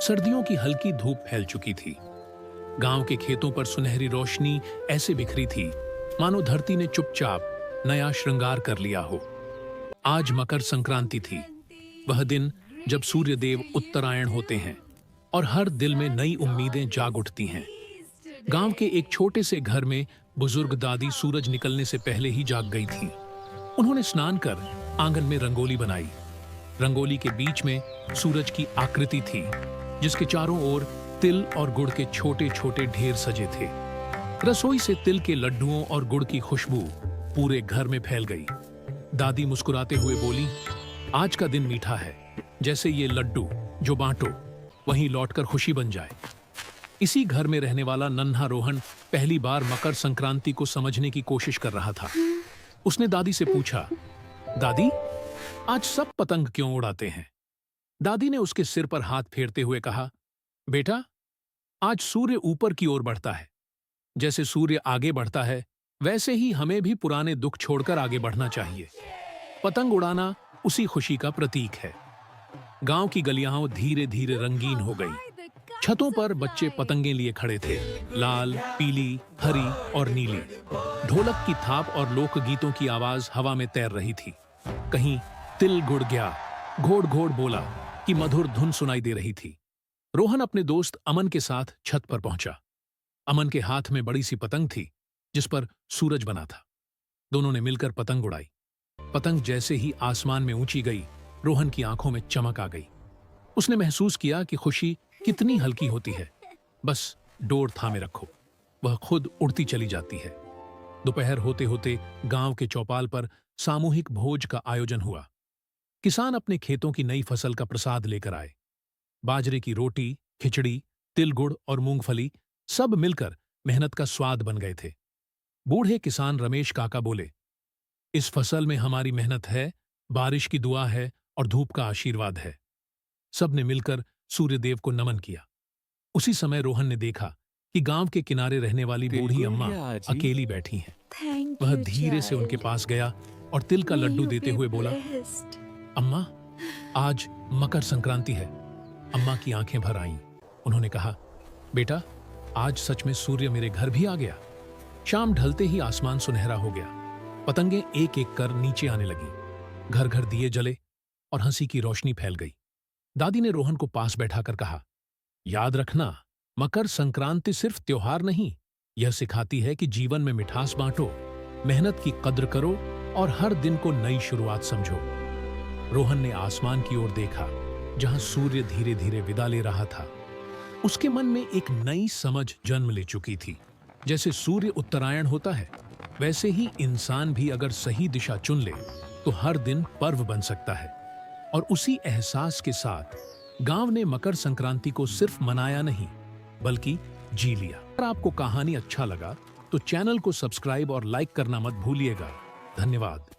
सर्दियों की हल्की धूप फैल चुकी थी। गांव के खेतों पर सुनहरी रोशनी ऐसे बिखरी थी मानो धरती ने चुपचाप नया श्रृंगार कर लिया हो। आज मकर संक्रांति थी, वह दिन जब सूर्य देव उत्तरायण होते हैं और हर दिल में नई उम्मीदें जाग उठती हैं। गांव के एक छोटे से घर में बुजुर्ग दादी सूरज निकलने से पहले ही जाग गई थी। उन्होंने स्नान कर आंगन में रंगोली बनाई। रंगोली के बीच में सूरज की आकृति थी, जिसके चारों ओर तिल और गुड़ के छोटे छोटे ढेर सजे थे। रसोई से तिल के लड्डुओं और गुड़ की खुशबू पूरे घर में फैल गई। दादी मुस्कुराते हुए बोली, आज का दिन मीठा है, जैसे ये लड्डू जो बांटो वहीं लौटकर खुशी बन जाए। इसी घर में रहने वाला नन्हा रोहन पहली बार मकर संक्रांति को समझने की कोशिश कर रहा था। उसने दादी से पूछा, दादी, आज सब पतंग क्यों उड़ाते हैं? दादी ने उसके सिर पर हाथ फेरते हुए कहा, बेटा, आज सूर्य ऊपर की ओर बढ़ता है। जैसे सूर्य आगे बढ़ता है, वैसे ही हमें भी पुराने दुख छोड़कर आगे बढ़ना चाहिए। पतंग उड़ाना उसी खुशी का प्रतीक है। गांव की गलियां धीरे धीरे रंगीन हो गई। छतों पर बच्चे पतंगें लिए खड़े थे, लाल, पीली, हरी और नीली। ढोलक की थाप और लोकगीतों की आवाज हवा में तैर रही थी। कहीं तिल गुड़ गया, घोड़ घोड़ बोला कि मधुर धुन सुनाई दे रही थी। रोहन अपने दोस्त अमन के साथ छत पर पहुंचा। अमन के हाथ में बड़ी सी पतंग थी, जिस पर सूरज बना था। दोनों ने मिलकर पतंग उड़ाई। पतंग जैसे ही आसमान में ऊंची गई, रोहन की आंखों में चमक आ गई। उसने महसूस किया कि खुशी कितनी हल्की होती है, बस डोर थामे रखो, वह खुद उड़ती चली जाती है। दोपहर होते होते गांव के चौपाल पर सामूहिक भोज का आयोजन हुआ। किसान अपने खेतों की नई फसल का प्रसाद लेकर आए। बाजरे की रोटी, खिचड़ी, तिल गुड़ और मूंगफली सब मिलकर मेहनत का स्वाद बन गए थे। बूढ़े किसान रमेश काका बोले, इस फसल में हमारी मेहनत है, बारिश की दुआ है और धूप का आशीर्वाद है। सबने मिलकर सूर्यदेव को नमन किया। उसी समय रोहन ने देखा कि गांव के किनारे रहने वाली बूढ़ी अम्मा अकेली बैठी हैं। वह धीरे से उनके पास गया और तिल का लड्डू देते हुए बोला, अम्मा, आज मकर संक्रांति है। अम्मा की आंखें भर आईं। उन्होंने कहा, बेटा, आज सच में सूर्य मेरे घर भी आ गया। शाम ढलते ही आसमान सुनहरा हो गया। पतंगें एक एक कर नीचे आने लगी। घर घर दिए जले और हंसी की रोशनी फैल गई। दादी ने रोहन को पास बैठाकर कहा, याद रखना, मकर संक्रांति सिर्फ त्योहार नहीं, यह सिखाती है कि जीवन में मिठास बांटो, मेहनत की कद्र करो और हर दिन को नई शुरुआत समझो। रोहन ने आसमान की ओर देखा, जहां सूर्य धीरे धीरे विदा ले रहा था। उसके मन में एक नई समझ जन्म ले चुकी थी। जैसे सूर्य उत्तरायण होता है, वैसे ही इंसान भी अगर सही दिशा चुन ले तो हर दिन पर्व बन सकता है। और उसी एहसास के साथ गांव ने मकर संक्रांति को सिर्फ मनाया नहीं, बल्कि जी लिया। अगर आपको कहानी अच्छा लगा तो चैनल को सब्सक्राइब और लाइक करना मत भूलिएगा। धन्यवाद।